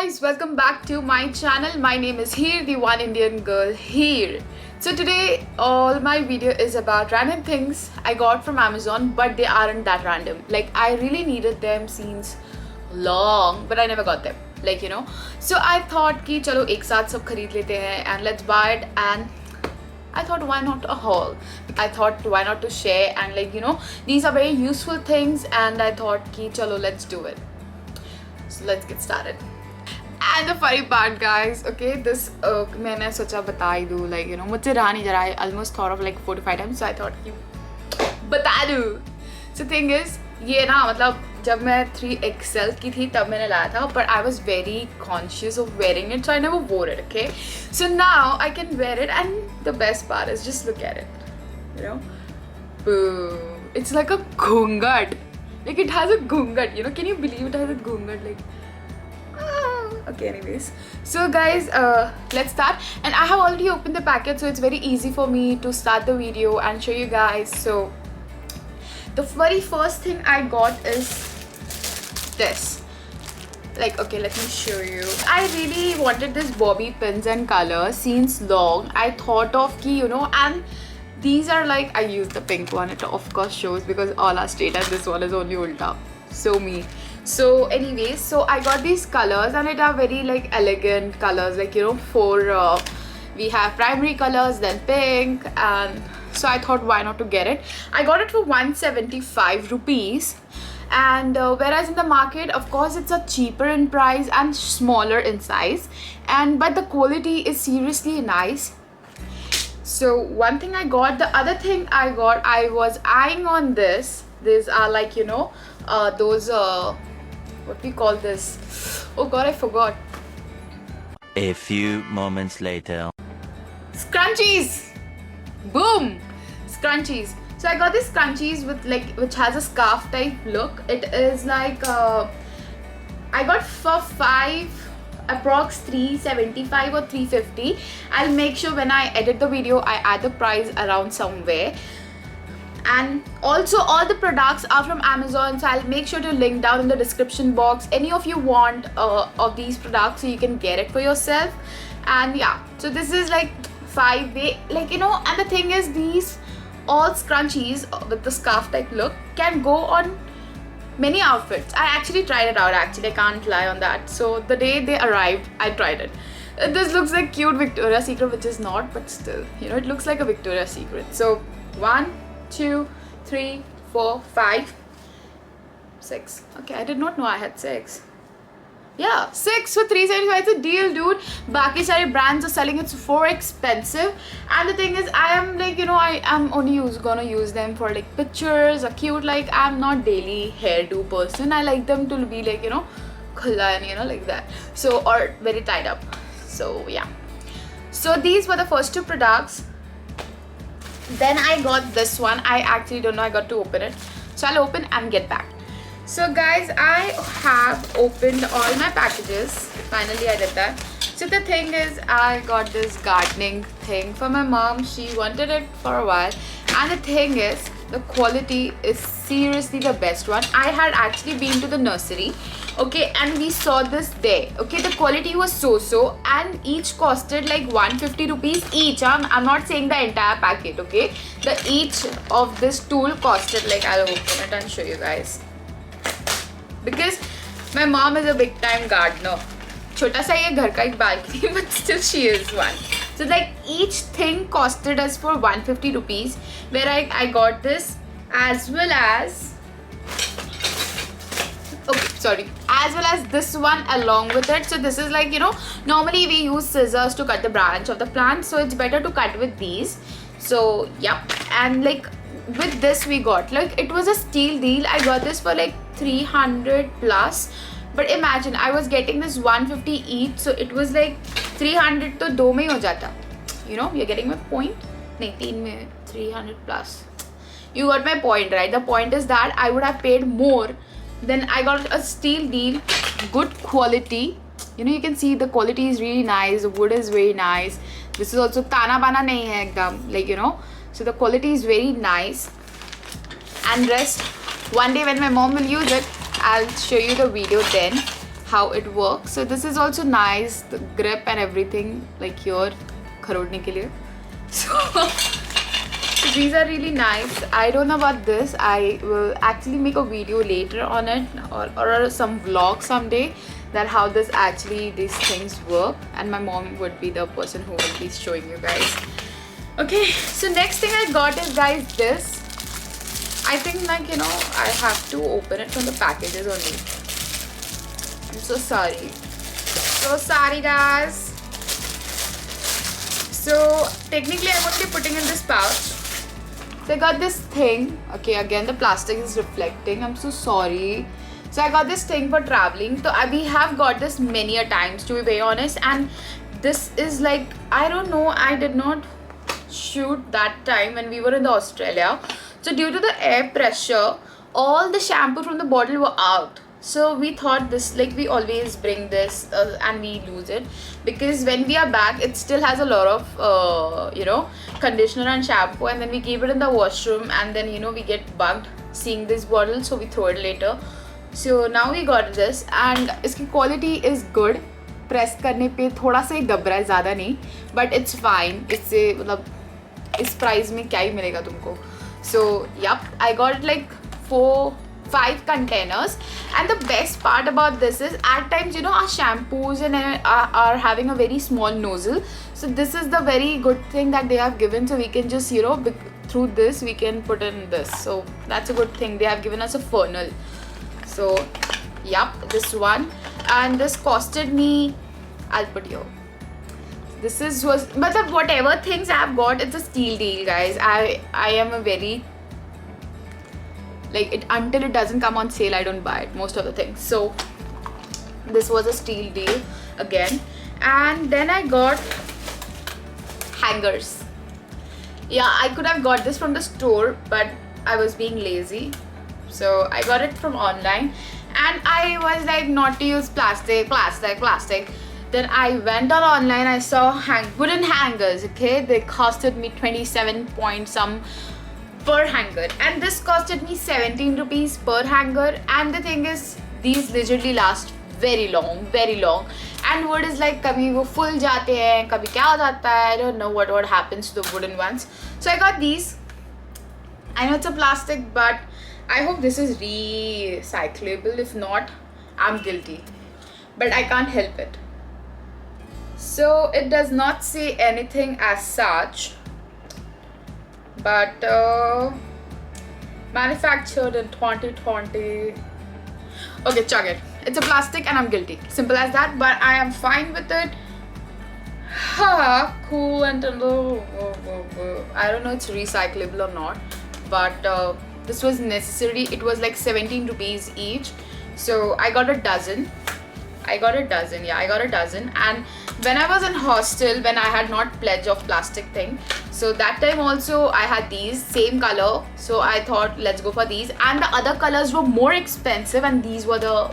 guys, welcome back to my channel. My name is Heer, the one Indian girl here. So today all my video is about random things I got from Amazon, but they aren't that random. Like I really needed them since long, but I never got them. So I thought कि चलो एक साथ सब खरीद लेते हैं and let's buy it. And I thought why not a haul? I thought why not to share and these are very useful things and I thought कि चलो let's do it. So let's get started. And the funny part, guys, okay, this मैंने सोचा बता ही दूँ मुझसे रहा नहीं जा रहा है. I almost thought of like 4 to 5 times, so I thought कि बता दूँ. So thing is ये ना मतलब जब मैं 3XL की थी तब मैंने लाया था, but I was very conscious of wearing it, so I never wore it. Okay, so now I can wear it, and the best part is just look at it. Boom! It's like a ghungat. Like it has a ghungat. Can you believe it has a ghungat? Okay, anyways, so guys, let's start. And I have already opened the packet, so it's very easy for me to start the video and show you guys. So the very first thing I got is this. Okay, let me show you. I really wanted this bobby pins and colors since long. I thought of and these are like, I used the pink one. It of course shows because all are straight and this one is only ulta. So me. So anyways, so I got these colors and it are very like elegant colors, for we have primary colors, then pink, and so I thought why not to get it. I got it for 175 rupees, and whereas in the market of course it's a cheaper in price and smaller in size, but the quality is seriously nice. So one thing I got. The other thing I got, I was eyeing on this. These are like those what we call this, oh god, I forgot. A few moments later. Scrunchies! Boom! Scrunchies. So I got this scrunchies with which has a scarf type look. It is like I got for 5, approx 375 or 350. I'll make sure when I edit the video I add the price around somewhere. And also all the products are from Amazon, so I'll make sure to link down in the description box. Any of you want of these products, so you can get it for yourself. And yeah, so this is like 5-way, and the thing is, these all scrunchies with the scarf type look can go on many outfits. I actually tried it out, I can't lie on that. So the day they arrived, I tried it. This looks like cute Victoria's Secret, which is not, but still, it looks like a Victoria's Secret. So 1, 2, 3, 4, 5, 6. Okay, I did not know I had 6. Yeah, 6 for 375. It's a deal, dude. Baki sari brands are selling it for expensive. And the thing is, I am I am only gonna use them for pictures or cute. I'm not daily hairdo person. I like them to be khulla and like that. So, or very tied up. So yeah. So these were the first 2 products. Then I got this one. I actually don't know, I got to open it, so I'll open and get back. So guys, I have opened all my packages. Finally I did that. So the thing is, I got this gardening thing for my mom. She wanted it for a while, and the thing is, the quality is seriously the best one. I had actually been to the nursery, okay, and we saw this there. Okay, the quality was so, and each costed like 150 rupees each. I'm not saying the entire packet, okay. The each of this tool costed, I'll open it and show you guys, because my mom is a big time gardener. छोटा सा ये घर का एक balcony, but still she is one. So each thing costed us for 150 rupees, where I got this as well as, as well as this one along with it. So this is normally we use scissors to cut the branch of the plant, so it's better to cut with these. So yeah, and with this we got, it was a steal deal. I got this for 300 plus, but imagine I was getting this 150 each, so it was 300 to 2 mein ho jata. You're getting my point? Nahin, 3 mein 300 plus. You got my point, right? The point is that I would have paid more. Then I got a steal deal, good quality. You can see the quality is really nice. The wood is very nice. This is also tana bana nahi hai ekdam, so the quality is very nice. And rest, one day when my mom will use it, I'll show you the video then how it works. So this is also nice, the grip and everything, like here kharodne ke liye. So these are really nice. I don't know about this. I will actually make a video later on it, or some vlog someday, that how this actually these things work, and my mom would be the person who will be showing you guys. Okay, so next thing I got is, guys, this. I think, like, you know, I have to open it from the packages only. I'm so sorry. So sorry, guys. So technically I'm going to be putting in this pouch. So I got this thing. Okay, again the plastic is reflecting. I'm so sorry. So I got this thing for traveling. So we have got this many a times, to be very honest. And this is like, I don't know, I did not shoot that time when we were in the Australia. So due to the air pressure, all the shampoo from the bottle were out. So we thought this, like, we always bring this and we lose it, because when we are back it still has a lot of you know, conditioner and shampoo, and then we keep it in the washroom, and then, you know, we get bugged seeing this bottle, so we throw it later. So now we got this, and इसकी quality is good. Press करने पे थोड़ा सा ही दब रहा है, ज़्यादा नहीं, but it's fine. इससे मतलब इस price में क्या ही मिलेगा तुमको. So yup, I got like 4-5 containers, and the best part about this is, at times, you know, our shampoos and are having a very small nozzle. So this is the very good thing that they have given, so we can just, you know, through this we can put in this. So that's a good thing. They have given us a funnel. So yup, this one, and this costed me, I'll put here, this was but whatever things I have got, it's a steal deal, guys. I am a very, like, it until it doesn't come on sale, I don't buy it, most of the things. So this was a steal deal again. And then I got hangers. Yeah, I could have got this from the store, but I was being lazy, so I got it from online. And I was like, not to use plastic. Then I went on online, I saw wooden hangers. Okay, they costed me 27 point some per hanger, and this costed me 17 rupees per hanger. And the thing is, these literally last very long, and wood is like, kabhi wo full jate hain, kabhi kya ho jata hai, I don't know what happens to the wooden ones. So I got these. I know it's a plastic, but I hope this is recyclable. If not, I'm guilty, but I can't help it. So it does not say anything as such, but manufactured in 2020. Okay, chug it. It's a plastic and I'm guilty. Simple as that, but I am fine with it. Cool. And I don't know it's recyclable or not, but this was necessary. It was like 17 rupees each, so I got a dozen. I got a dozen. And when I was in hostel, when I had not pledge of plastic thing, so that time also I had these same color, so I thought let's go for these. And the other colors were more expensive, and these were the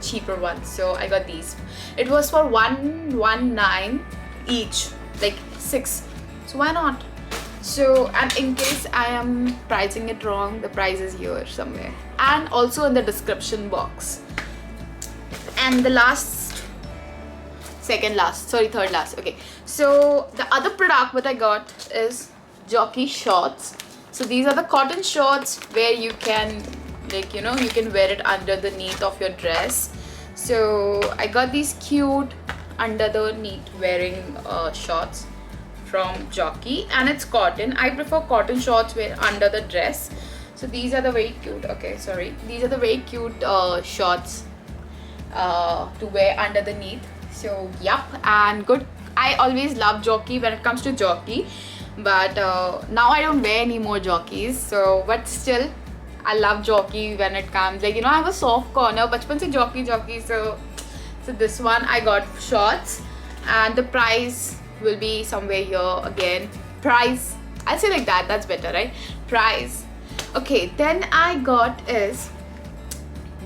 cheaper ones, so I got these. It was for 119 each, like 6, so why not? So, and in case I am pricing it wrong, the price is here somewhere, and also in the description box. And the third last. Okay, so the other product what I got is Jockey shorts. So these are the cotton shorts where you can, like, you know, you can wear it underneath of your dress. So I got these cute underneath wearing shorts from Jockey, and it's cotton. I prefer cotton shorts wear under the dress. So these are the very cute, these are the very cute shorts to wear underneath. So yup, and good. I always love Jockey when it comes to Jockey, but now I don't wear any more Jockeys. So but still I love Jockey when it comes, like, you know, I have a soft corner bachpan se Jockey. So this one I got shorts, and the price will be somewhere here again. Price, I'll say like that, that's better, right? Price. Okay, then I got is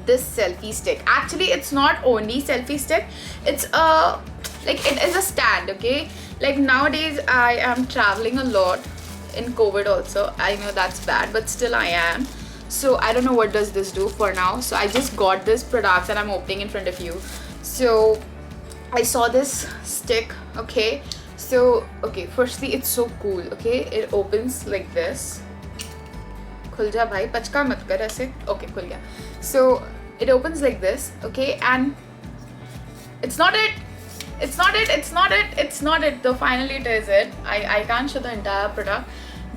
this selfie stick. Actually, it's not only selfie stick, it's like, it is a stand. Okay, like nowadays I am traveling a lot in COVID also. I know that's bad, but still I am. So I don't know what does this do for now. So I just got this product and I'm opening in front of you. So I saw this stick. Okay, so okay, firstly it's so cool. Okay, it opens like this. खुल जा भाई, पचका मत कर ऐसे. Okay, खुल गया. So it opens like this. Okay, and it's not it. Though finally it is it. I can't show the entire product,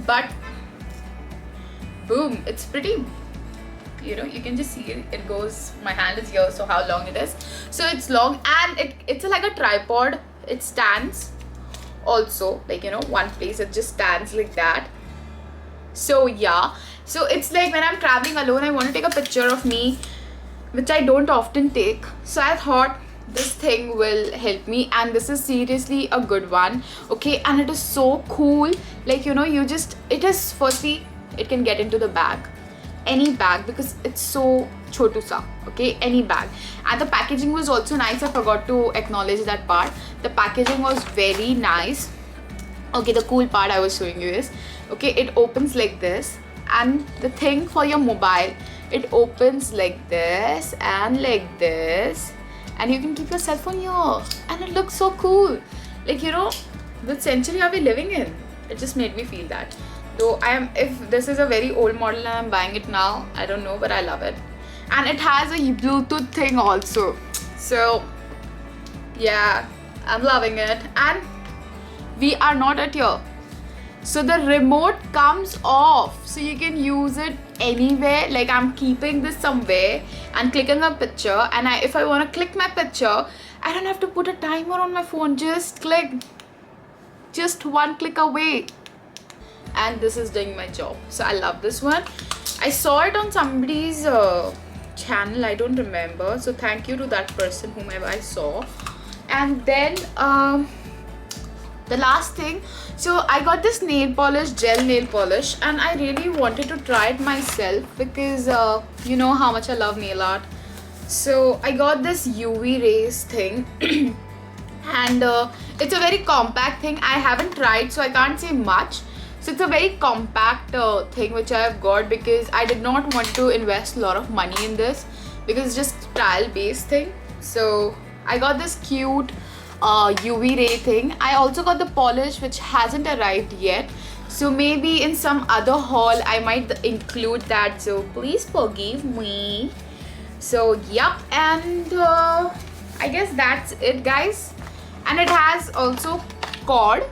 but boom, it's pretty. You know, you can just see it. It goes. My hand is here, so how long it is? So it's long, and it's like a tripod. It stands. Also, like, you know, one place it just stands like that. So yeah, so it's like when I'm traveling alone, I want to take a picture of me, which I don't often take. So I thought this thing will help me, and this is seriously a good one. Okay, and it is so cool. Like, you know, it is, firstly, it can get into the bag, any bag, because it's so chotu sa. Okay, any bag. And the packaging was also nice. I forgot to acknowledge that part. The packaging was very nice. Okay, the cool part I was showing you is, okay, it opens like this, and the thing for your mobile, it opens like this and like this, and you can keep your cell phone here, and it looks so cool. Like, you know, which century are we living in? It just made me feel that. Though if this is a very old model and I'm buying it now, I don't know, but I love it. And it has a Bluetooth thing also. So yeah, I'm loving it. And we are not at here. So the remote comes off, so you can use it anywhere. Like, I'm keeping this somewhere and clicking a picture, and if I want to click my picture, I don't have to put a timer on my phone. Just click, just one click away, and this is doing my job. So I love this one. I saw it on somebody's channel, I don't remember, so thank you to that person whomever I saw. And then the last thing, so I got this nail polish, gel nail polish, and I really wanted to try it myself because you know how much I love nail art. So I got this UV rays thing and it's a very compact thing. I haven't tried, so I can't say much. So it's a very compact thing which I have got because I did not want to invest a lot of money in this because it's just trial based thing. So I got this cute UV ray thing. I also got the polish which hasn't arrived yet, so maybe in some other haul I might include that, so please forgive me. So yup, and I guess that's it, guys. And it has also cord,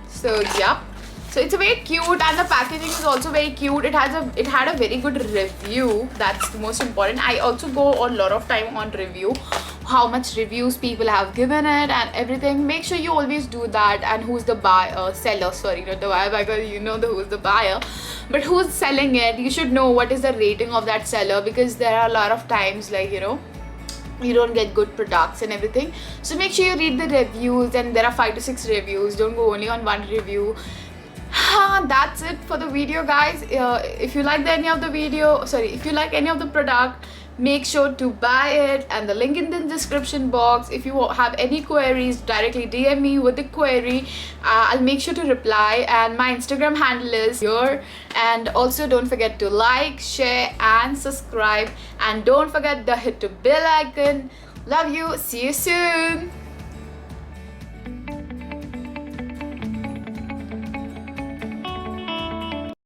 so yup. So it's a very cute, and the packaging is also very cute. It had a very good review. That's the most important. I also go a lot of time on review, how much reviews people have given it and everything. Make sure you always do that. And who's the seller? Sorry, not the buyer, because you know who's the buyer, but who's selling it. You should know what is the rating of that seller, because there are a lot of times, like, you know, you don't get good products and everything. So make sure you read the reviews, and there are 5 to 6 reviews. Don't go only on one review. That's it for the video, guys. If you like any of the product, make sure to buy it, and the link in the description box. If you have any queries, directly DM me with the query. I'll make sure to reply, and my Instagram handle is here. And also don't forget to like, share and subscribe, and don't forget to hit the bell icon. Love you. See you soon.